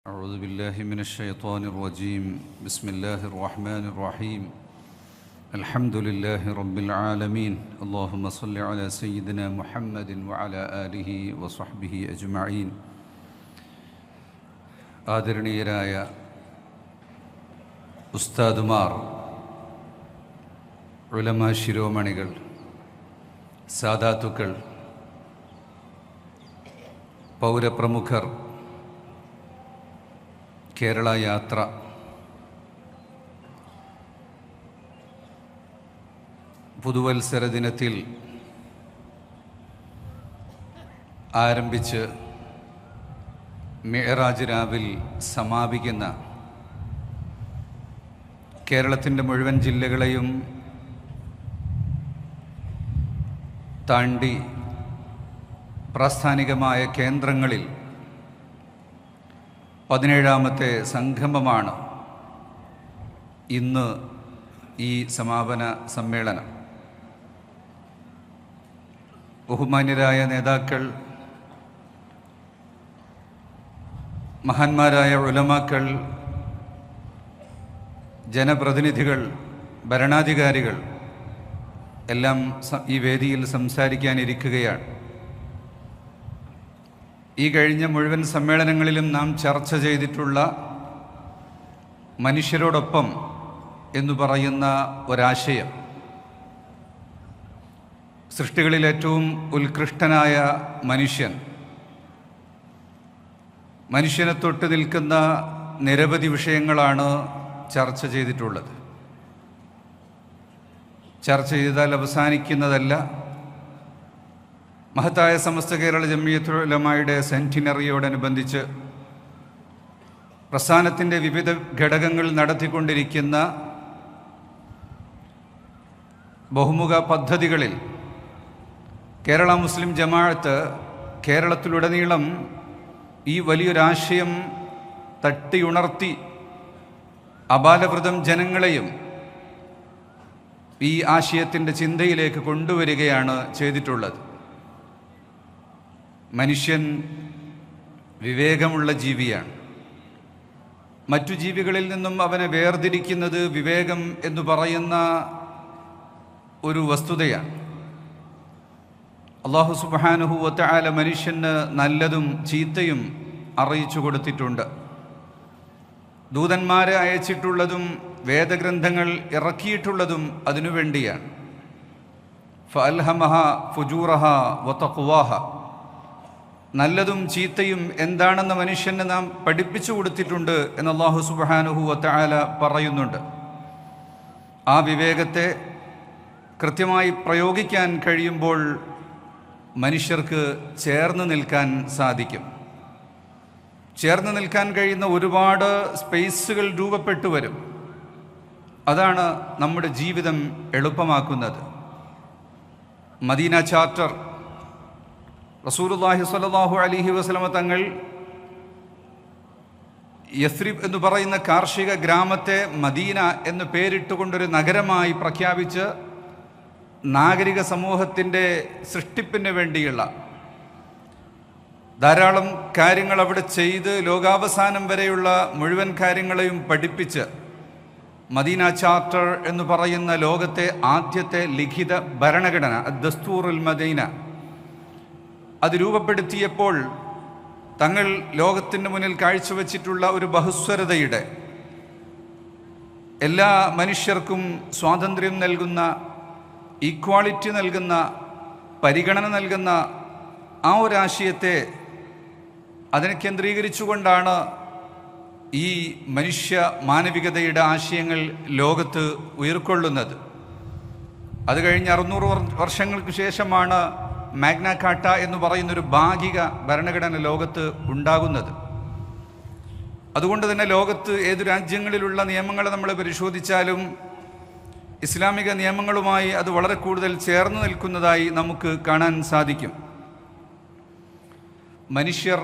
أعوذ بالله من الشيطان الرجيم بسم الله الرحمن الرحيم الحمد لله رب العالمين اللهم صل على سيدنا محمد وعلى آله وصحبه أجمعين ആദരണീയരായ ഉസ്താദുമാർ, ഉലമാ ശിരോമണികൾ, സാദാത്തുക്കൾ, പൗരപ്രമുഖർ, കേരള യാത്ര, പുതുവത്സര ദിനത്തിൽ ആരംഭിച്ച് മിഅ്റാജ് രാവിൽ സമാപിക്കുന്ന കേരളത്തിൻ്റെ മുഴുവൻ ജില്ലകളെയും താണ്ടി പ്രാസ്ഥാനികമായ കേന്ദ്രങ്ങളിൽ 17ാമത്തെ സംഗമമാണ് ഇന്ന് ഈ സമാപന സമ്മേളനം. ബഹുമാന്യരായ നേതാക്കൾ, മഹാന്മാരായ ഉലമാക്കൾ, ജനപ്രതിനിധികൾ, ഭരണാധികാരികൾ എല്ലാം ഈ വേദിയിൽ സംസാരിക്കാനിരിക്കുകയാണ്. ഈ കഴിഞ്ഞ മുഴുവൻ സമ്മേളനങ്ങളിലും നാം ചർച്ച ചെയ്തിട്ടുള്ള മനുഷ്യരോടൊപ്പം എന്നു പറയുന്ന ഒരാശയം, സൃഷ്ടികളിൽ ഏറ്റവും ഉത്കൃഷ്ടനായ മനുഷ്യനെ തൊട്ട് നിൽക്കുന്ന നിരവധി വിഷയങ്ങളാണ് ചർച്ച ചെയ്തിട്ടുള്ളത്. ചർച്ച ചെയ്താൽ അവസാനിക്കുന്നതല്ല. മഹത്തായ സമസ്ത കേരള ജംഇയ്യത്തുൽ ഉലമായുടെ സെന്റിനറിയോടനുബന്ധിച്ച് പ്രസ്ഥാനത്തിൻ്റെ വിവിധ ഘടകങ്ങൾ നടത്തിക്കൊണ്ടിരിക്കുന്ന ബഹുമുഖ പദ്ധതികളിൽ കേരള മുസ്ലിം ജമാഅത്ത് കേരളത്തിലുടനീളം ഈ വലിയൊരാശയം തട്ടിയുണർത്തി അപാലവൃതം ജനങ്ങളെയും ഈ ആശയത്തിൻ്റെ ചിന്തയിലേക്ക് കൊണ്ടുവരികയാണ് ചെയ്തിട്ടുള്ളത്. മനുഷ്യൻ വിവേകമുള്ള ജീവിയാണ്. മറ്റു ജീവികളിൽ നിന്നും അവനെ വേർതിരിക്കുന്നത് വിവേകം എന്ന് പറയുന്ന ഒരു വസ്തുതയാണ്. അല്ലാഹു സുബ്ഹാനഹു വ തആല മനുഷ്യന് നല്ലതും ചീത്തയും അറിയിച്ചു കൊടുത്തിട്ടുണ്ട്. ദൂതന്മാരെ അയച്ചിട്ടുള്ളതും വേദഗ്രന്ഥങ്ങൾ ഇറക്കിയിട്ടുള്ളതും അതിനുവേണ്ടിയാണ്. ഫഅൽഹമഹ ഫുജൂറഹ വ തഖ്വാഹ, നല്ലതും ചീത്തയും എന്താണെന്ന് മനുഷ്യന് നാം പഠിപ്പിച്ചു കൊടുത്തിട്ടുണ്ട് എന്ന് അല്ലാഹു സുബ്ഹാനഹു വ തആല പറയുന്നുണ്ട്. ആ വിവേകത്തെ കൃത്യമായി പ്രയോഗിക്കാൻ കഴിയുമ്പോൾ മനുഷ്യർക്ക് ചേർന്ന് നിൽക്കാൻ സാധിക്കും. ചേർന്ന് നിൽക്കാൻ കഴിയുന്ന ഒരുപാട് സ്പേസുകൾ രൂപപ്പെട്ടു വരും. അതാണ് നമ്മുടെ ജീവിതം എളുപ്പമാക്കുന്നത്. മദീന ചാർട്ടർ റസൂലുള്ളാഹി സ്വല്ലല്ലാഹു അലൈഹി വസല്ലമ തങ്ങൾ യസ്രിബ് എന്ന് പറയുന്ന കാർഷിക ഗ്രാമത്തെ മദീന എന്ന് പേരിട്ടുകൊണ്ടൊരു നഗരമായി പ്രഖ്യാപിച്ച് നാഗരിക സമൂഹത്തിൻ്റെ സൃഷ്ടിപ്പിന് വേണ്ടിയുള്ള ധാരാളം കാര്യങ്ങൾ അവിടെ ചെയ്ത് ലോകാവസാനം വരെയുള്ള മുഴുവൻ കാര്യങ്ങളെയും പഠിപ്പിച്ച് മദീന ചാർട്ടർ എന്ന് പറയുന്ന ലോകത്തെ ആദ്യത്തെ ലിഖിത ഭരണഘടന ദസ്തൂറുൽ മദീന അത് രൂപപ്പെടുത്തിയപ്പോൾ തങ്ങൾ ലോകത്തിൻ്റെ മുന്നിൽ കാഴ്ചവെച്ചിട്ടുള്ള ഒരു ബഹുസ്വരതയുടെ, എല്ലാ മനുഷ്യർക്കും സ്വാതന്ത്ര്യം നൽകുന്ന, ഈക്വാളിറ്റി നൽകുന്ന, പരിഗണന നൽകുന്ന ആ ഒരാശയത്തെ അതിനെ കേന്ദ്രീകരിച്ചുകൊണ്ടാണ് ഈ മനുഷ്യ മാനവികതയുടെ ആശയങ്ങൾ ലോകത്ത് ഉയർക്കൊള്ളുന്നത്. അത് കഴിഞ്ഞ് 600 വർഷങ്ങൾക്ക് ശേഷമാണ് മാഗ്ന കാർട്ട എന്ന് പറയുന്നൊരു ഭാഗിക ഭരണഘടന ലോകത്ത് ഉണ്ടാകുന്നത്. അതുകൊണ്ട് തന്നെ ലോകത്ത് ഏതു രാജ്യങ്ങളിലുള്ള നിയമങ്ങൾ നമ്മൾ പരിശോധിച്ചാലും ഇസ്ലാമിക നിയമങ്ങളുമായി അത് വളരെ കൂടുതൽ ചേർന്ന് നിൽക്കുന്നതായി നമുക്ക് കാണാൻ സാധിക്കും. മനുഷ്യർ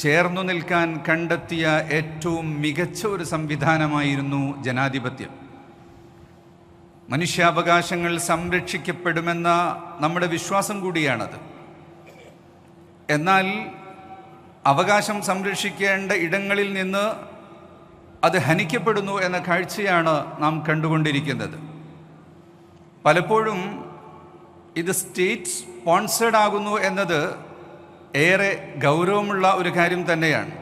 ചേർന്നു നിൽക്കാൻ കണ്ടെത്തിയ ഏറ്റവും മികച്ച ഒരു സംവിധാനമായിരുന്നു ജനാധിപത്യം. മനുഷ്യാവകാശങ്ങൾ സംരക്ഷിക്കപ്പെടുമെന്ന നമ്മുടെ വിശ്വാസം കൂടിയാണത്. എന്നാൽ അവകാശം സംരക്ഷിക്കേണ്ട ഇടങ്ങളിൽ നിന്ന് അത് ഹനിക്കപ്പെടുന്നു എന്ന കാഴ്ചയാണ് നാം കണ്ടുകൊണ്ടിരിക്കുന്നത്. പലപ്പോഴും ഇത് സ്റ്റേറ്റ് സ്പോൺസേഡ് ആകുന്നു എന്നത് ഏറെ ഗൗരവമുള്ള ഒരു കാര്യം തന്നെയാണ്.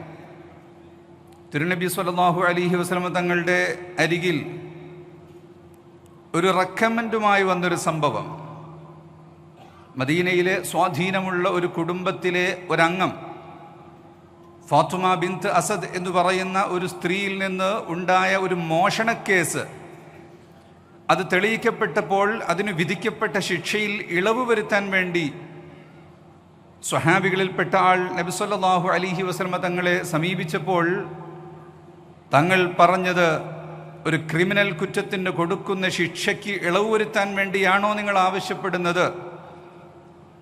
തിരുനബി സ്വല്ലല്ലാഹു അലൈഹി വസല്ലം തങ്ങളുടെ അരികിൽ ഒരു റെക്കമെൻഡുമായി വന്നൊരു സംഭവം, മദീനയിലെ സ്വാധീനമുള്ള ഒരു കുടുംബത്തിലെ ഒരംഗം ഫാത്തുമ ബിൻത്ത് അസദ് എന്ന് പറയുന്ന ഒരു സ്ത്രീയിൽ നിന്ന് ഉണ്ടായ ഒരു മോഷണക്കേസ്, അത് തെളിയിക്കപ്പെട്ടപ്പോൾ അതിന് വിധിക്കപ്പെട്ട ശിക്ഷയിൽ ഇളവ് വരുത്താൻ വേണ്ടി സ്വഹാബികളിൽപ്പെട്ട ആൾ നബി സല്ലല്ലാഹു അലൈഹി വസല്ലം തങ്ങളെ സമീപിച്ചപ്പോൾ തങ്ങൾ പറഞ്ഞത്, ഒരു ക്രിമിനൽ കുറ്റത്തിന് കൊടുക്കുന്ന ശിക്ഷയ്ക്ക് ഇളവ് വരുത്താൻ വേണ്ടിയാണോ നിങ്ങൾ ആവശ്യപ്പെടുന്നത്?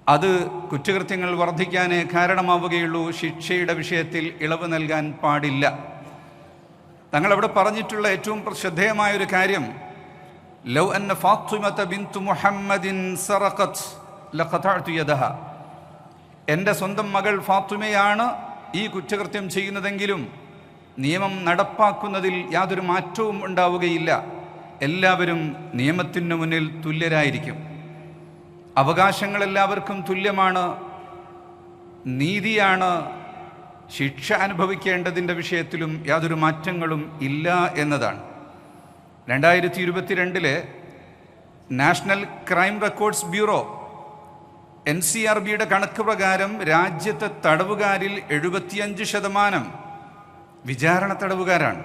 അത് കുറ്റകൃത്യങ്ങൾ വർദ്ധിക്കാനേ കാരണമാവുകയുള്ളൂ, ശിക്ഷയുടെ വിഷയത്തിൽ ഇളവ് നൽകാൻ പാടില്ല. തങ്ങളവിടെ പറഞ്ഞിട്ടുള്ള ഏറ്റവും ശ്രദ്ധേയമായൊരു കാര്യം, ലൗ അന്ന ഫാത്തിമത ബിൻതു മുഹമ്മദിൻ സറഖത് ലഖതഅതു യദഹ, എൻ്റെ സ്വന്തം മകൾ ഫാത്തിമയാണ് ഈ കുറ്റകൃത്യം ചെയ്യുന്നതെങ്കിലും നിയമം നടപ്പാക്കുന്നതിൽ യാതൊരു മാറ്റവും ഉണ്ടാവുകയില്ല. എല്ലാവരും നിയമത്തിനു മുന്നിൽ തുല്യരായിരിക്കും. അവകാശങ്ങൾ എല്ലാവർക്കും തുല്യമാണ്, നീതിയാണ്. ശിക്ഷ അനുഭവിക്കേണ്ടതിൻ്റെ വിഷയത്തിലും യാതൊരു മാറ്റങ്ങളും ഇല്ല എന്നതാണ്. 2022 നാഷണൽ ക്രൈം റെക്കോർഡ്സ് ബ്യൂറോ NCRBയുടെ കണക്ക് പ്രകാരം രാജ്യത്തെ തടവുകാരിൽ 75% വിചാരണ തടവുകാരാണ്.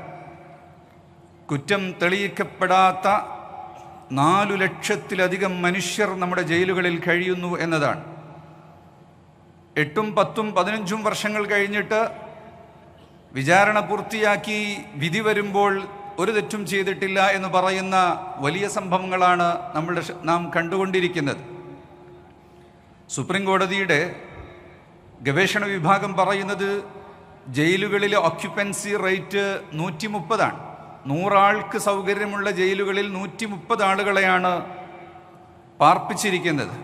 കുറ്റം തെളിയിക്കപ്പെടാത്ത 4 ലക്ഷത്തിലധികം മനുഷ്യർ നമ്മുടെ ജയിലുകളിൽ കഴിയുന്നു എന്നതാണ്. 8, 10, 15 വർഷങ്ങൾ കഴിഞ്ഞിട്ട് വിചാരണ പൂർത്തിയാക്കി വിധി വരുമ്പോൾ ഒരു തെറ്റും ചെയ്തിട്ടില്ല എന്ന് പറയുന്ന വലിയ സംഭവങ്ങളാണ് നാം കണ്ടുകൊണ്ടിരിക്കുന്നത്. സുപ്രീം കോടതിയുടെ ഗവേഷണ വിഭാഗം പറയുന്നത് ജയിലുകളിലെ ഓക്യുപ്പൻസി റേറ്റ് 130 100 ആൾക്ക് സൗകര്യമുള്ള ജയിലുകളിൽ 130 ആളുകളെയാണ് പാർപ്പിച്ചിരിക്കുന്നത്.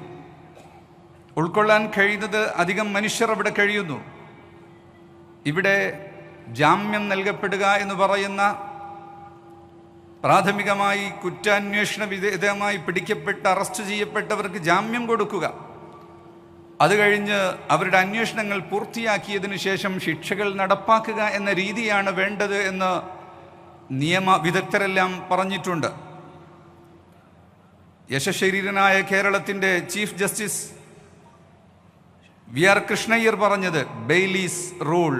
ഉൾക്കൊള്ളാൻ കഴിയുന്നത് അധികം മനുഷ്യർ അവിടെ കഴിയുന്നു. ഇവിടെ ജാമ്യം നൽകപ്പെടുക എന്ന് പറയുന്ന, പ്രാഥമികമായി കുറ്റാന്വേഷണ വിധേയമായി പിടിക്കപ്പെട്ട് അറസ്റ്റ് ചെയ്യപ്പെട്ടവർക്ക് ജാമ്യം കൊടുക്കുക, അത് കഴിഞ്ഞ് അവരുടെ അന്വേഷണങ്ങൾ പൂർത്തിയാക്കിയതിനു ശേഷം ശിക്ഷകൾ നടപ്പാക്കുക എന്ന രീതിയാണ് വേണ്ടത് എന്ന് നിയമ വിദഗ്ധരെല്ലാം പറഞ്ഞിട്ടുണ്ട്. യശശരീരനായ കേരളത്തിൻ്റെ ചീഫ് ജസ്റ്റിസ് VR കൃഷ്ണയ്യർ പറഞ്ഞത്, ബെയിലീസ് റൂൾ,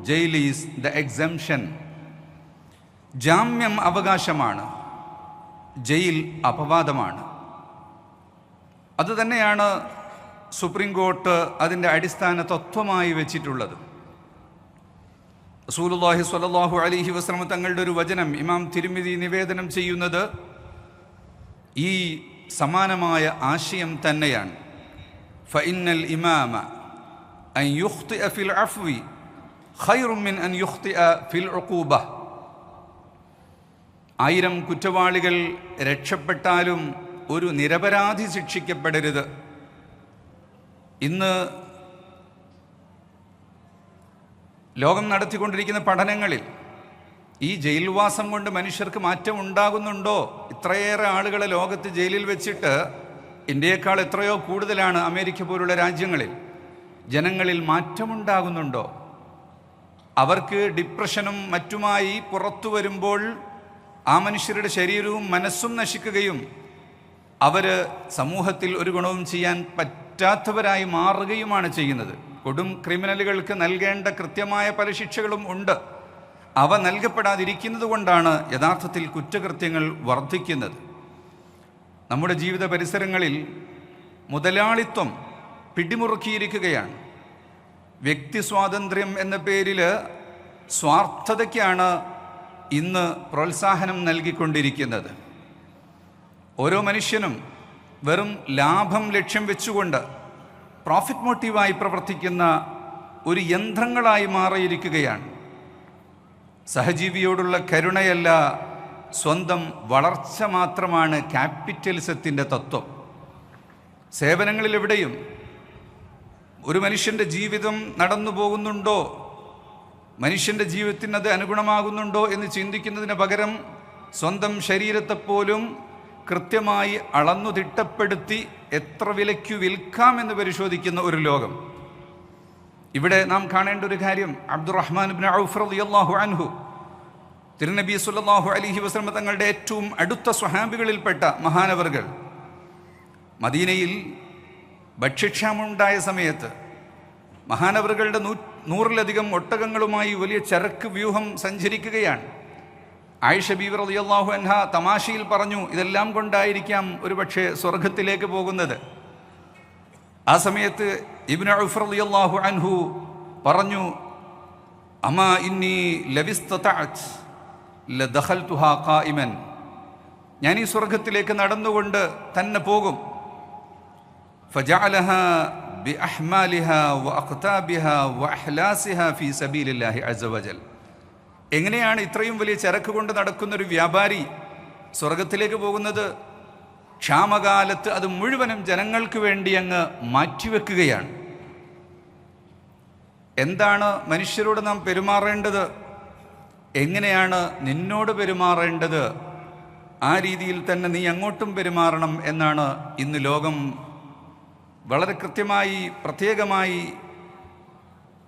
ജയിലീസ് ദ എക്സംഷൻ. ജാമ്യം അവകാശമാണ്, ജയിൽ അപവാദമാണ്. അതുതന്നെയാണ് സുപ്രീം കോർട്ട് അതിൻ്റെ അടിസ്ഥാന തത്വമായി വെച്ചിട്ടുള്ളത്. റസൂലുള്ളാഹി സ്വല്ലല്ലാഹു അലൈഹി വസല്ലം തങ്ങളുടെ ഒരു വചനം ഇമാം തിരുമിദി നിവേദനം ചെയ്യുന്നത് ഈ സമാനമായ ആശയം തന്നെയാണ്. ഫഇന്നൽ ഇമാമ അൻ യുഖ്തിഅ ഫിൽ അഫ്വി ഖൈറും മിൻ അൻ യുഖ്തിഅ ഫിൽ ഉഖൂബ. 1000 കുറ്റവാളികൾ രക്ഷപ്പെട്ടാലും ഒരു നിരപരാധി ശിക്ഷിക്കപ്പെടരുത്. ഇന്ന് ലോകം നടത്തിക്കൊണ്ടിരിക്കുന്ന പഠനങ്ങളിൽ ഈ ജയിൽവാസം കൊണ്ട് മനുഷ്യർക്ക് മാറ്റം ഉണ്ടാകുന്നുണ്ടോ? ഇത്രയേറെ ആളുകളെ ലോകത്ത് ജയിലിൽ വെച്ചിട്ട് ഇന്ത്യയേക്കാൾ എത്രയോ കൂടുതലാണ് അമേരിക്ക പോലുള്ള രാജ്യങ്ങളിൽ. ജനങ്ങളിൽ മാറ്റമുണ്ടാകുന്നുണ്ടോ? അവർക്ക് ഡിപ്രഷനും മറ്റുമായി പുറത്തു വരുമ്പോൾ ആ മനുഷ്യരുടെ ശരീരവും മനസ്സും നശിക്കുകയും അവർ സമൂഹത്തിൽ ഒരു ഗുണവും ചെയ്യാൻ പറ്റാത്തവരായി മാറുകയുമാണ് ചെയ്യുന്നത്. കൊടും ക്രിമിനലുകൾക്ക് നൽകേണ്ട കൃത്യമായ പല ശിക്ഷകളും ഉണ്ട്. അവ നൽകപ്പെടാതിരിക്കുന്നത് കൊണ്ടാണ് യഥാർത്ഥത്തിൽ കുറ്റകൃത്യങ്ങൾ വർദ്ധിക്കുന്നത്. നമ്മുടെ ജീവിത പരിസരങ്ങളിൽ മുതലാളിത്വം പിടിമുറുക്കിയിരിക്കുകയാണ്. വ്യക്തി സ്വാതന്ത്ര്യം എന്ന പേരിൽ സ്വാർത്ഥതയ്ക്കാണ് ഇന്ന് പ്രോത്സാഹനം നൽകിക്കൊണ്ടിരിക്കുന്നത്. ഓരോ മനുഷ്യനും വെറും ലാഭം ലക്ഷ്യം വെച്ചുകൊണ്ട് പ്രോഫിറ്റ് മോട്ടീവായി പ്രവർത്തിക്കുന്ന ഒരു യന്ത്രങ്ങളായി മാറിയിരിക്കുകയാണ്. സഹജീവിയോടുള്ള കരുണയല്ല, സ്വന്തം വളർച്ച മാത്രമാണ് ക്യാപിറ്റലിസത്തിൻ്റെ തത്വം. സേവനങ്ങളിലെവിടെയും ഒരു മനുഷ്യൻ്റെ ജീവിതം നടന്നു പോകുന്നുണ്ടോ, മനുഷ്യൻ്റെ ജീവിതത്തിന് അത് അനുഗുണമാകുന്നുണ്ടോ എന്ന് ചിന്തിക്കുന്നതിന് പകരം സ്വന്തം ശരീരത്തെപ്പോലും കൃത്യമായി അളന്നു തിട്ടപ്പെടുത്തി എത്ര വിലയ്ക്കു വിൽക്കാമെന്ന് പരിശോധിക്കുന്ന ഒരു ലോകം. ഇവിടെ നാം കാണേണ്ട ഒരു കാര്യം, അബ്ദുറഹ്മാൻ ഇബ്നു ഔഫ് റളിയല്ലാഹു അൻഹു, തിരുനബി സല്ലല്ലാഹു അലൈഹി വസല്ലം തങ്ങളുടെ ഏറ്റവും അടുത്ത സ്വഹാബികളിൽപ്പെട്ട മഹാനവറുകൾ, മദീനയിൽ ഭക്ഷ്യക്ഷാമമുണ്ടായ സമയത്ത് മഹാനവറുകളുടെ 100-ലധികം ഒട്ടകങ്ങളുമായി വലിയ ചരക്ക് വ്യൂഹം സഞ്ചരിക്കുകയാണ്. ആയിഷ ബീവി റളിയല്ലാഹു അൻഹ തമാശയിൽ പറഞ്ഞു, ഇതെല്ലാം കൊണ്ടായിരിക്കാം ഒരു പക്ഷേ സ്വർഗത്തിലേക്ക് പോകുന്നത്. ആ സമയത്ത് ഇബ്നു ഔഫ് റളിയല്ലാഹു അൻഹു പറഞ്ഞു, അമാ ഇന്നി ലവിസ്തതഅത് ലദഖൽതുഹാ ഖായിമൻ, ഞാൻ ഈ സ്വർഗത്തിലേക്ക് നടന്നുകൊണ്ട് തന്നെ പോകും. ഫജഅലഹാ ബിഅഹ്മാലിഹാ വഅഖ്താബിഹാ വഅഹ്ലാസിഹാ ഫീ സബീലില്ലാഹി അസ്സ വജൽ. എങ്ങനെയാണ് ഇത്രയും വലിയ ചരക്ക് കൊണ്ട് നടക്കുന്നൊരു വ്യാപാരി സ്വർഗത്തിലേക്ക് പോകുന്നത്? ക്ഷാമകാലത്ത് അത് മുഴുവനും ജനങ്ങൾക്ക് വേണ്ടി അങ്ങ് മാറ്റിവെക്കുകയാണ്. എന്താണ് മനുഷ്യരോട് നാം പെരുമാറേണ്ടത്, എങ്ങനെയാണ് നിന്നോട് പെരുമാറേണ്ടത്, ആ രീതിയിൽ തന്നെ നീ അങ്ങോട്ടും പെരുമാറണം എന്നാണ് ഇന്ന് ലോകം വളരെ കൃത്യമായി പ്രത്യേകമായി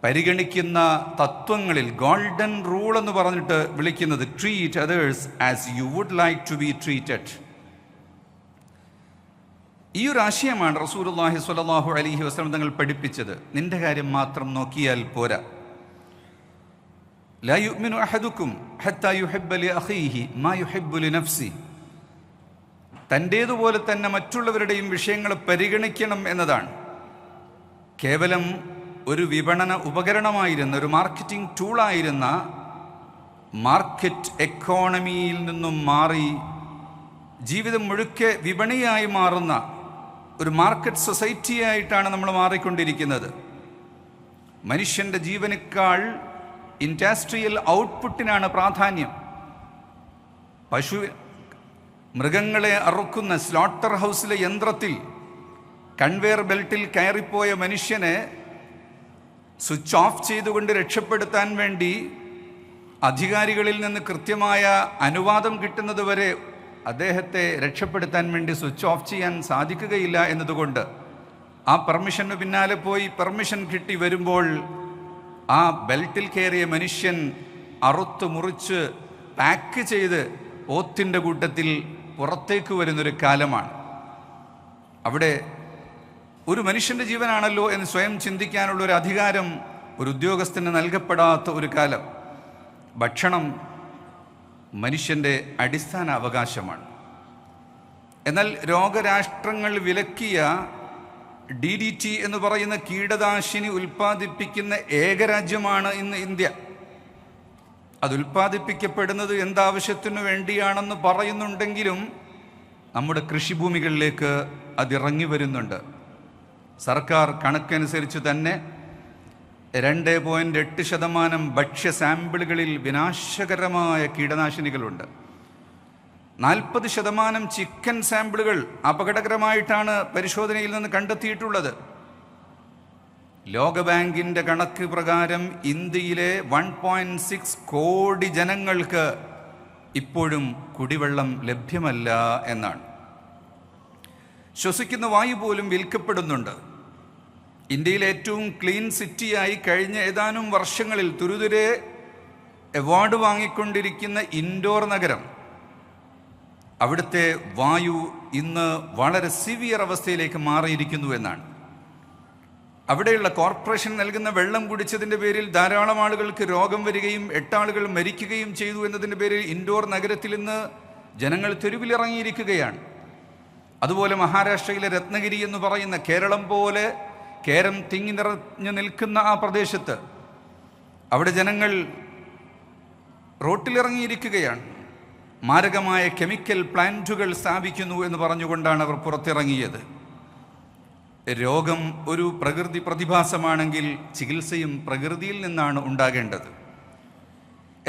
പരിഗണിക്കുന്ന തത്വങ്ങളിൽ ഗോൾഡൻ റൂൾ എന്ന് പറഞ്ഞിട്ട് വിളിക്കുന്നത്. Treat others as you would like to be treated. ഈ ഒരു ആശയമാണ് റസൂലുള്ളാഹി സ്വല്ലല്ലാഹു അലൈഹി വസല്ലം തങ്ങൾ പഠിപ്പിച്ചത്. നിന്റെ കാര്യം മാത്രം നോക്കിയാൽ പോരാ. ലാ യുഅ്മിനു അഹദുക്കും ഹത്താ യുഹിബ്ബ ലി അഖീഹി മാ യുഹിബ്ബു ലി നഫ്സി. തൻ്റേതുപോലെ തന്നെ മറ്റുള്ളവരുടെയും വിഷയങ്ങൾ പരിഗണിക്കണം എന്നതാണ്. കേവലം ഒരു വിപണന ഉപകരണമായിരുന്ന, ഒരു മാർക്കറ്റിംഗ് ടൂളായിരുന്ന മാർക്കറ്റ് എക്കോണമിയിൽ നിന്നും മാറി ജീവിതം മുഴുക്കെ വിപണിയായി മാറുന്ന ഒരു മാർക്കറ്റ് സൊസൈറ്റിയായിട്ടാണ് നമ്മൾ മാറിക്കൊണ്ടിരിക്കുന്നത്. മനുഷ്യൻ്റെ ജീവനേക്കാൾ ഇൻഡസ്ട്രിയൽ ഔട്ട്പുട്ടിനാണ് പ്രാധാന്യം. മൃഗങ്ങളെ അറുക്കുന്ന സ്ലോട്ടർ ഹൗസിലെ യന്ത്രത്തിൽ കൺവെയർ ബെൽറ്റിൽ കയറിപ്പോയ മനുഷ്യനെ സ്വിച്ച് ഓഫ് ചെയ്തുകൊണ്ട് രക്ഷപ്പെടുത്താൻ വേണ്ടി അധികാരികളിൽ നിന്ന് കൃത്യമായ അനുവാദം കിട്ടുന്നത് വരെ അദ്ദേഹത്തെ രക്ഷപ്പെടുത്താൻ വേണ്ടി സ്വിച്ച് ഓഫ് ചെയ്യാൻ സാധിക്കുകയില്ല എന്നതുകൊണ്ട് ആ പെർമിഷന് പിന്നാലെ പോയി പെർമിഷൻ കിട്ടി വരുമ്പോൾ ആ ബെൽറ്റിൽ കയറിയ മനുഷ്യൻ അറുത്ത് മുറിച്ച് പാക്ക് ചെയ്ത് പോത്തിൻ്റെ കൂട്ടത്തിൽ പുറത്തേക്ക് വരുന്നൊരു കാലമാണ്. അവിടെ ഒരു മനുഷ്യൻ്റെ ജീവനാണല്ലോ എന്ന് സ്വയം ചിന്തിക്കാനുള്ള ഒരു അധികാരം ഒരു ഉദ്യോഗസ്ഥന് നൽകപ്പെടാത്ത ഒരു കാലം. ഭക്ഷണം മനുഷ്യൻ്റെ അടിസ്ഥാന അവകാശമാണ്. എന്നാൽ രോഗരാഷ്ട്രങ്ങൾ വിലക്കിയ DDT എന്ന് പറയുന്ന കീടനാശിനി ഉൽപ്പാദിപ്പിക്കുന്ന ഏകരാജ്യമാണ് ഇന്ന് ഇന്ത്യ. അത് ഉൽപ്പാദിപ്പിക്കപ്പെടുന്നത് എന്താവശ്യത്തിനു വേണ്ടിയാണെന്ന് പറയുന്നുണ്ടെങ്കിലും നമ്മുടെ കൃഷിഭൂമികളിലേക്ക് അതിറങ്ങി വരുന്നുണ്ട്. സർക്കാർ കണക്കനുസരിച്ച് തന്നെ 2.8% ഭക്ഷ്യ സാമ്പിളുകളിൽ വിനാശകരമായ കീടനാശിനികളുണ്ട്. 40% ചിക്കൻ സാമ്പിളുകൾ അപകടകരമായിട്ടാണ് പരിശോധനയിൽ നിന്ന് കണ്ടെത്തിയിട്ടുള്ളത്. ലോകബാങ്കിൻ്റെ കണക്ക് പ്രകാരം ഇന്ത്യയിലെ 1.6 കോടി ജനങ്ങൾക്ക് ഇപ്പോഴും കുടിവെള്ളം ലഭ്യമല്ല എന്നാണ്. ശ്വസിക്കുന്ന വായു പോലും വിൽക്കപ്പെടുന്നുണ്ട്. ഇന്ത്യയിലെ ഏറ്റവും ക്ലീൻ സിറ്റിയായി കഴിഞ്ഞ ഏതാനും വർഷങ്ങളിൽ തുരുതുരെ അവാർഡ് വാങ്ങിക്കൊണ്ടിരിക്കുന്ന ഇൻഡോർ നഗരം, അവിടുത്തെ വായു ഇന്ന് വളരെ സിവിയർ അവസ്ഥയിലേക്ക് മാറിയിരിക്കുന്നു എന്നാണ്. അവിടെയുള്ള കോർപ്പറേഷൻ നൽകുന്ന വെള്ളം കുടിച്ചതിൻ്റെ പേരിൽ ധാരാളം ആളുകൾക്ക് രോഗം വരികയും 8 ആളുകൾ മരിക്കുകയും ചെയ്തു എന്നതിൻ്റെ പേരിൽ ഇൻഡോർ നഗരത്തിൽ ഇന്ന് ജനങ്ങൾ തെരുവിലിറങ്ങിയിരിക്കുകയാണ്. അതുപോലെ മഹാരാഷ്ട്രയിലെ രത്നഗിരി എന്ന് പറയുന്ന കേരളം പോലെ കേരം തിങ്ങി നിറഞ്ഞു നിൽക്കുന്ന ആ പ്രദേശത്ത് അവിടെ ജനങ്ങൾ റോട്ടിലിറങ്ങിയിരിക്കുകയാണ്. മാരകമായ കെമിക്കൽ പ്ലാന്റുകൾ സ്ഥാപിക്കുന്നു എന്ന് പറഞ്ഞുകൊണ്ടാണ് അവർ പുറത്തിറങ്ങിയത്. രോഗം ഒരു പ്രകൃതി പ്രതിഭാസമാണെങ്കിൽ ചികിത്സയും പ്രകൃതിയിൽ നിന്നാണ് ഉണ്ടാകേണ്ടത്.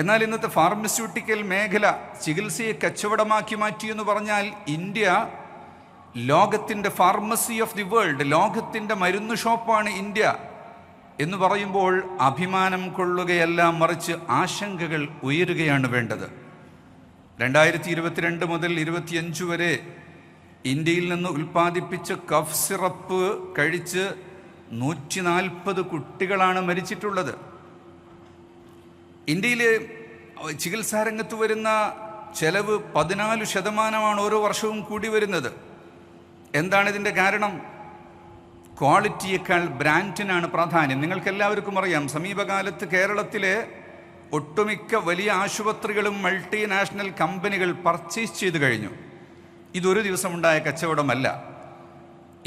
എന്നാൽ ഇന്നത്തെ ഫാർമസ്യൂട്ടിക്കൽ മേഖല ചികിത്സയെ കച്ചവടമാക്കി മാറ്റിയെന്ന് പറഞ്ഞാൽ ഇന്ത്യ ലോകത്തിൻ്റെ ഫാർമസി ഓഫ് ദി വേൾഡ്, ലോകത്തിൻ്റെ മരുന്ന് ഷോപ്പാണ് ഇന്ത്യ എന്ന് പറയുമ്പോൾ അഭിമാനം കൊള്ളുകയല്ല, മറിച്ച് ആശങ്കകൾ ഉയരുകയാണ് വേണ്ടത്. 2022 മുതൽ 2025 വരെ ഇന്ത്യയിൽ നിന്ന് ഉൽപ്പാദിപ്പിച്ച കഫ് സിറപ്പ് കഴിച്ച് 140 കുട്ടികളാണ് മരിച്ചിട്ടുള്ളത്. ഇന്ത്യയിൽ ചികിത്സാരംഗത്ത് വരുന്ന ചെലവ് 14% ഓരോ വർഷവും കൂടി വരുന്നത്. എന്താണ് ഇതിൻ്റെ കാരണം? ക്വാളിറ്റിയേക്കാൾ ബ്രാൻഡിനാണ് പ്രാധാന്യം. നിങ്ങൾക്കെല്ലാവർക്കും അറിയാം, സമീപകാലത്ത് കേരളത്തിലെ ഒട്ടുമിക്ക വലിയ ആശുപത്രികളും മൾട്ടിനാഷണൽ കമ്പനികൾ പർച്ചേസ് ചെയ്തു കഴിഞ്ഞു. ഇതൊരു ദിവസമുണ്ടായ കച്ചവടമല്ല.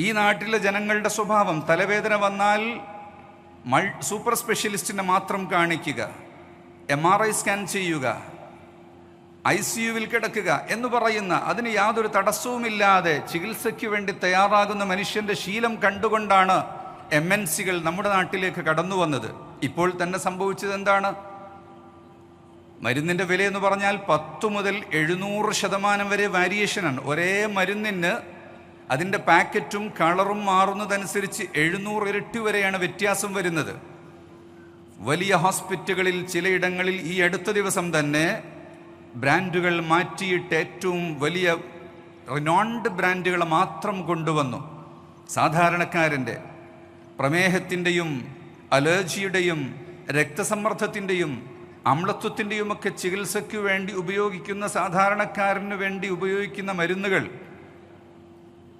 ഈ നാട്ടിലെ ജനങ്ങളുടെ സ്വഭാവം, തലവേദന വന്നാൽ സൂപ്പർ സ്പെഷ്യലിസ്റ്റിനെ മാത്രം കാണിക്കുക, MRI സ്കാൻ ചെയ്യുക, ICUവിൽ കിടക്കുക എന്ന് പറയുന്ന, അതിന് യാതൊരു തടസ്സവുമില്ലാതെ ചികിത്സയ്ക്ക് വേണ്ടി തയ്യാറാകുന്ന മനുഷ്യൻ്റെ ശീലം കണ്ടുകൊണ്ടാണ് MNCകൾ നമ്മുടെ നാട്ടിലേക്ക് കടന്നു വന്നത്. ഇപ്പോൾ തന്നെ സംഭവിച്ചത് എന്താണ്? മരുന്നിൻ്റെ വിലയെന്ന് പറഞ്ഞാൽ 10 മുതൽ 700% വരെ വേരിയേഷനാണ്. ഒരേ മരുന്നിന് അതിൻ്റെ പാക്കറ്റും കളറും മാറുന്നതനുസരിച്ച് 700 ഇരട്ടി വരെയാണ് വ്യത്യാസം വരുന്നത്. വലിയ ഹോസ്പിറ്റലുകളിൽ ചിലയിടങ്ങളിൽ ഈ അടുത്ത ദിവസം തന്നെ ബ്രാൻഡുകൾ മാറ്റിയിട്ട് ഏറ്റവും വലിയ റിനോൺഡ് ബ്രാൻഡുകൾ മാത്രം കൊണ്ടുവന്നു. സാധാരണക്കാരൻ്റെ പ്രമേഹത്തിൻ്റെയും അലർജിയുടെയും രക്തസമ്മർദ്ദത്തിൻ്റെയും അമ്ലത്വത്തിൻ്റെയുമൊക്കെ ചികിത്സയ്ക്ക് വേണ്ടി ഉപയോഗിക്കുന്ന, സാധാരണക്കാരന് വേണ്ടി ഉപയോഗിക്കുന്ന മരുന്നുകൾ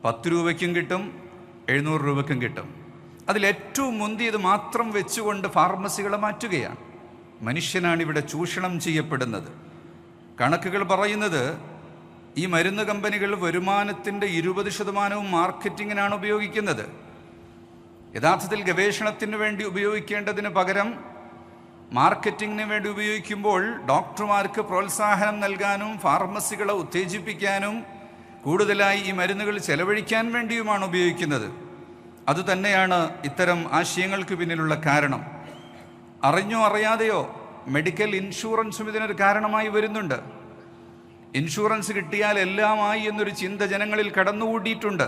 10 രൂപയ്ക്കും കിട്ടും, 700 രൂപയ്ക്കും കിട്ടും. അതിലേറ്റവും മുന്തിയത് മാത്രം വെച്ചുകൊണ്ട് ഫാർമസികളെ മാറ്റുകയാണ്. മനുഷ്യനാണ് ഇവിടെ ചൂഷണം ചെയ്യപ്പെടുന്നത്. കണക്കുകൾ പറയുന്നത് ഈ മരുന്ന് കമ്പനികൾ വരുമാനത്തിൻ്റെ 20% മാർക്കറ്റിങ്ങിനാണ് ഉപയോഗിക്കുന്നത്. യഥാർത്ഥത്തിൽ ഗവേഷണത്തിന് വേണ്ടി ഉപയോഗിക്കേണ്ടതിന് പകരം മാർക്കറ്റിങ്ങിന് വേണ്ടി ഉപയോഗിക്കുമ്പോൾ ഡോക്ടർമാർക്ക് പ്രോത്സാഹനം നൽകാനും ഫാർമസികളെ ഉത്തേജിപ്പിക്കാനും കൂടുതലായി ഈ മരുന്നുകൾ ചെലവഴിക്കാൻ വേണ്ടിയുമാണ് ഉപയോഗിക്കുന്നത്. അതുതന്നെയാണ് ഇത്തരം ആശയങ്ങൾക്ക് പിന്നിലുള്ള കാരണം. അറിഞ്ഞോ അറിയാതെയോ മെഡിക്കൽ ഇൻഷുറൻസും ഇതിനൊരു കാരണമായി വരുന്നുണ്ട്. ഇൻഷുറൻസ് കിട്ടിയാൽ എല്ലാമായി എന്നൊരു ചിന്ത ജനങ്ങളിൽ കടന്നുകൂടിയിട്ടുണ്ട്.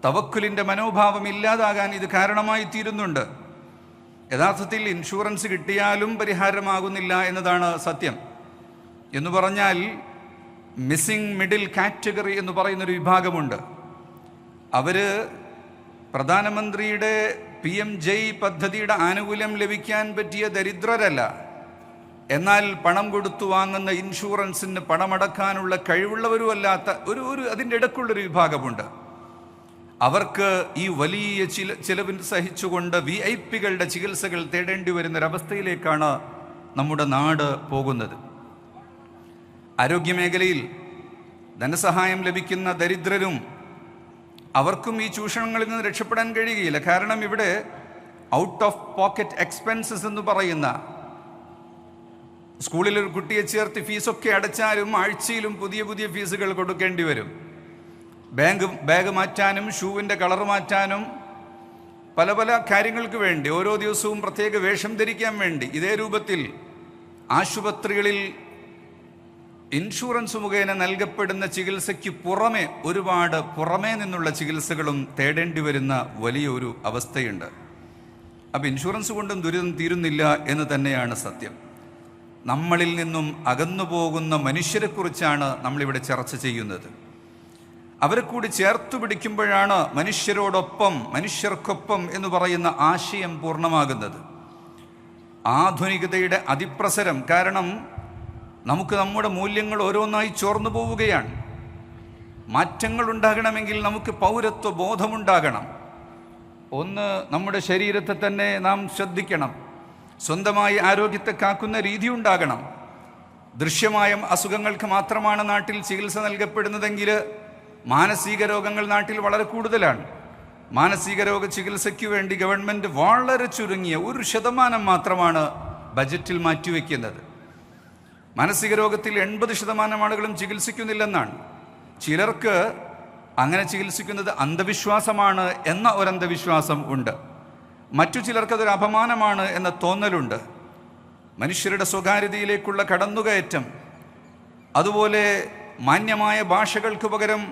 തവക്കുലിൻ്റെ മനോഭാവം ഇല്ലാതാകാൻ ഇത് കാരണമായി തീരുന്നുണ്ട്. യഥാർത്ഥത്തിൽ ഇൻഷുറൻസ് കിട്ടിയാലും പരിഹാരമാകുന്നില്ല എന്നതാണ് സത്യം. എന്ന് പറഞ്ഞാൽ മിസ്സിംഗ് മിഡിൽ കാറ്റഗറി എന്ന് പറയുന്നൊരു വിഭാഗമുണ്ട്. അവർ പ്രധാനമന്ത്രിയുടെ PMJY പദ്ധതിയുടെ ആനുകൂല്യം ലഭിക്കാൻ പറ്റിയ ദരിദ്രരല്ല. എന്നാൽ പണം കൊടുത്തു വാങ്ങുന്ന ഇൻഷുറൻസിന് പണമടക്കാനുള്ള കഴിവുള്ളവരുമല്ലാത്ത ഒരു അതിൻ്റെ ഇടയ്ക്കുള്ളൊരു വിഭാഗമുണ്ട്. അവർക്ക് ഈ വലിയ ചിലവിന് സഹിച്ചുകൊണ്ട് VIP-കളുടെ ചികിത്സകൾ തേടേണ്ടി വരുന്നൊരവസ്ഥയിലേക്കാണ് നമ്മുടെ നാട് പോകുന്നത്. ആരോഗ്യമേഖലയിൽ ധനസഹായം ലഭിക്കുന്ന ദരിദ്രരും അവർക്കും ഈ ചൂഷണങ്ങളിൽ നിന്ന് രക്ഷപ്പെടാൻ കഴിയുകയില്ല. കാരണം ഇവിടെ ഔട്ട് ഓഫ് പോക്കറ്റ് എക്സ്പെൻസസ് എന്ന് പറയുന്ന, സ്കൂളിലൊരു കുട്ടിയെ ചേർത്ത് ഫീസൊക്കെ അടച്ചാലും ആഴ്ചയിലും പുതിയ പുതിയ ഫീസുകൾ കൊടുക്കേണ്ടി വരും. ബാഗ് മാറ്റാനും ഷൂവിൻ്റെ കളർ മാറ്റാനും പല പല കാര്യങ്ങൾക്ക് വേണ്ടി ഓരോ ദിവസവും പ്രത്യേക വേഷം ധരിക്കാൻ വേണ്ടി ഇതേ രൂപത്തിൽ ആശുപത്രികളിൽ ഇൻഷുറൻസ് മുഖേന നൽകപ്പെടുന്ന ചികിത്സയ്ക്ക് പുറമെ ഒരുപാട് പുറമേ നിന്നുള്ള ചികിത്സകളും തേടേണ്ടി വരുന്ന വലിയൊരു അവസ്ഥയുണ്ട്. അപ്പോൾ ഇൻഷുറൻസ് കൊണ്ടും ദുരിതം തീരുന്നില്ല എന്ന് തന്നെയാണ് സത്യം. നമ്മളിൽ നിന്നും അകന്നു പോകുന്ന മനുഷ്യരെക്കുറിച്ചാണ് നമ്മളിവിടെ ചർച്ച ചെയ്യുന്നത്. അവരെ കൂടി ചേർത്തു പിടിക്കുമ്പോഴാണ് മനുഷ്യർക്കൊപ്പം എന്ന് പറയുന്ന ആശയം പൂർണ്ണമാകുന്നത്. ആധുനികതയുടെ അതിപ്രസരം കാരണം നമുക്ക് നമ്മുടെ മൂല്യങ്ങൾ ഓരോന്നായി ചോർന്നു പോവുകയാണ്. മാറ്റങ്ങൾ ഉണ്ടാകണമെങ്കിൽ നമുക്ക് പൗരത്വ ബോധമുണ്ടാകണം. ഒന്ന്, നമ്മുടെ ശരീരത്തെ തന്നെ നാം ശ്രദ്ധിക്കണം. സ്വന്തമായി ആരോഗ്യത്തെ കാക്കുന്ന രീതി ഉണ്ടാകണം. ദൃശ്യമായ അസുഖങ്ങൾക്ക് മാത്രമാണ് നാട്ടിൽ ചികിത്സ നൽകപ്പെടുന്നതെങ്കിൽ മാനസിക രോഗങ്ങൾ നാട്ടിൽ വളരെ കൂടുതലാണ്. മാനസിക രോഗ ചികിത്സയ്ക്ക് വേണ്ടി ഗവൺമെൻറ് വളരെ ചുരുങ്ങിയ 1% മാത്രമാണ് ബജറ്റിൽ മാറ്റിവെക്കുന്നത്. മാനസിക രോഗത്തിൽ 80% ആളുകളും ചികിത്സിക്കുന്നില്ലെന്നാണ്. ചിലർക്ക് അങ്ങനെ ചികിത്സിക്കുന്നത് അന്ധവിശ്വാസമാണ് എന്ന ഒരു അന്ധവിശ്വാസം ഉണ്ട്. മറ്റു ചിലർക്കതൊരു അപമാനമാണ് എന്ന തോന്നലുണ്ട്. മനുഷ്യരുടെ സ്വകാര്യതയിലേക്കുള്ള കടന്നുകയറ്റം, അതുപോലെ മാന്യമായ ഭാഷകൾക്ക് പകരം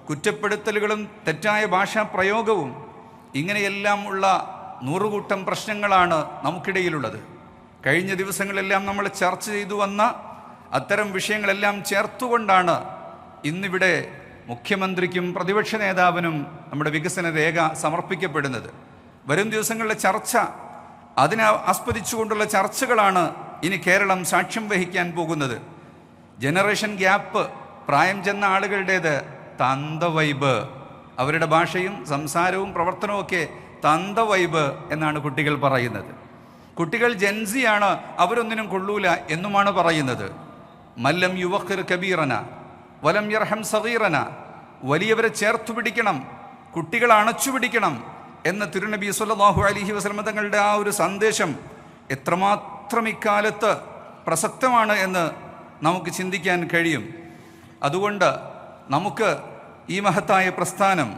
കുറ്റപ്പെടുത്തലുകളും തെറ്റായ ഭാഷാ പ്രയോഗവും ഇങ്ങനെയെല്ലാം ഉള്ള നൂറുകൂട്ടം പ്രശ്നങ്ങളാണ് നമുക്കിടയിലുള്ളത്. കഴിഞ്ഞ ദിവസങ്ങളെല്ലാം നമ്മൾ ചർച്ച ചെയ്തു വന്ന അത്തരം വിഷയങ്ങളെല്ലാം ചേർത്തുകൊണ്ടാണ് ഇന്നിവിടെ മുഖ്യമന്ത്രിക്കും പ്രതിപക്ഷ നേതാവിനും നമ്മുടെ വികസന രേഖ സമർപ്പിക്കപ്പെടുന്നത്. വരും ദിവസങ്ങളിലെ ചർച്ച, അതിനെ ആസ്പദിച്ചുകൊണ്ടുള്ള ചർച്ചകളാണ് ഇനി കേരളം സാക്ഷ്യം വഹിക്കാൻ പോകുന്നത്. ജനറേഷൻ ഗ്യാപ്പ്, പ്രായം ചെന്ന ആളുകളുടേത് തന്ത വൈബ്, അവരുടെ ഭാഷയും സംസാരവും പ്രവർത്തനവും ഒക്കെ തന്ത വൈബ് എന്നാണ് കുട്ടികൾ പറയുന്നത്. കുട്ടികൾ ജൻസിയാണ്, അവരൊന്നിനും കൊള്ളൂല എന്നുമാണ് പറയുന്നത്. മല്ലം യുവഖിർ കബീറന വലം യർഹം സഗീറന, വലിയവരെ ചേർത്തു പിടിക്കണം, കുട്ടികളെ അണച്ചു പിടിക്കണം എന്ന തിരുനബി സല്ലല്ലാഹു അലൈഹി വസല്ലം തങ്ങളുടെ ആ ഒരു സന്ദേശം എത്രമാത്രം ഇക്കാലത്ത് പ്രസക്തമാണ് എന്ന് നമുക്ക് ചിന്തിക്കാൻ കഴിയും. അതുകൊണ്ട് നമുക്ക് ഈ മഹത്തായ പ്രസ്ഥാനം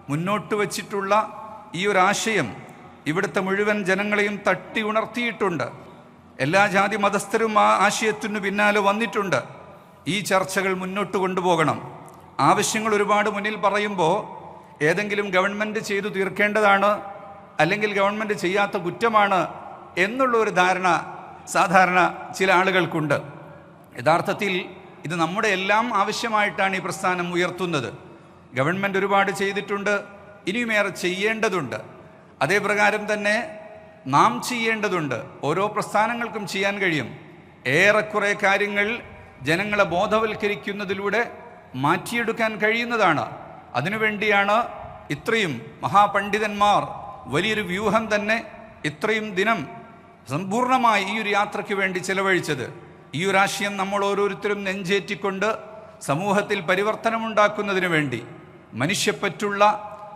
മുന്നോട്ട് വച്ചിട്ടുള്ള ഈ ഒരു ആശയം ഇവിടുത്തെ മുഴുവൻ ജനങ്ങളെയും തട്ടി ഉണർത്തിയിട്ടുണ്ട്. എല്ലാ ജാതി മതസ്ഥരും ആ ആശയത്തിനു പിന്നാലെ വന്നിട്ടുണ്ട്. ഈ ചർച്ചകൾ മുന്നോട്ട് കൊണ്ടുപോകണം. ആവശ്യങ്ങൾ ഒരുപാട് മുന്നിൽ പറയുമ്പോൾ ഏതെങ്കിലും ഗവൺമെൻറ് ചെയ്തു തീർക്കേണ്ടതാണ്, അല്ലെങ്കിൽ ഗവൺമെൻറ് ചെയ്യാത്ത കുറ്റമാണ് എന്നുള്ള ഒരു ധാരണ സാധാരണ ചില ആളുകൾക്കുണ്ട്. യഥാർത്ഥത്തിൽ ഇത് നമ്മുടെ എല്ലാം ആവശ്യമായിട്ടാണ് ഈ പ്രസ്ഥാനം ഉയർത്തുന്നത്. ഗവൺമെൻറ് ഒരുപാട് ചെയ്തിട്ടുണ്ട്, ഇനിയുമേറെ ചെയ്യേണ്ടതുണ്ട്. അതേപ്രകാരം തന്നെ നാം ചെയ്യേണ്ടതുണ്ട്. ഓരോ പ്രസ്ഥാനങ്ങൾക്കും ചെയ്യാൻ കഴിയും. ഏറെക്കുറെ കാര്യങ്ങൾ ജനങ്ങളെ ബോധവൽക്കരിക്കുന്നതിലൂടെ മാറ്റിയെടുക്കാൻ കഴിയുന്നതാണ്. അതിനുവേണ്ടിയാണ് ഇത്രയും മഹാപണ്ഡിതന്മാർ വലിയൊരു വ്യൂഹം തന്നെ ഇത്രയും ദിനം സമ്പൂർണ്ണമായി ഈ ഒരു യാത്രയ്ക്ക് വേണ്ടി ചെലവഴിച്ചത്. ഈ ഒരു ആശയം നമ്മൾ ഓരോരുത്തരും നെഞ്ചേറ്റിക്കൊണ്ട് സമൂഹത്തിൽ പരിവർത്തനമുണ്ടാക്കുന്നതിന് വേണ്ടി, മനുഷ്യപ്പറ്റുള്ള,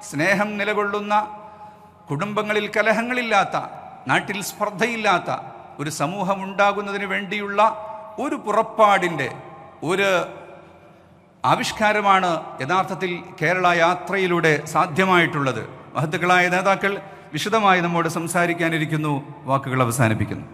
സ്നേഹം നിലകൊള്ളുന്ന, കുടുംബങ്ങളിൽ കലഹങ്ങളില്ലാത്ത, നാട്ടിൽ സ്പർദ്ധയില്ലാത്ത ഒരു സമൂഹം ഉണ്ടാകുന്നതിന് വേണ്ടിയുള്ള ഒരു പുറപ്പാടിൻ്റെ ഒരു ആവിഷ്കാരമാണ് യഥാർത്ഥത്തിൽ കേരള യാത്രയിലൂടെ സാധ്യമായിട്ടുള്ളത്. മഹത്തുക്കളായ നേതാക്കൾ വിശദമായി നമ്മോട് സംസാരിക്കാനിരിക്കുന്നു. വാക്കുകൾ അവസാനിപ്പിക്കുന്നു.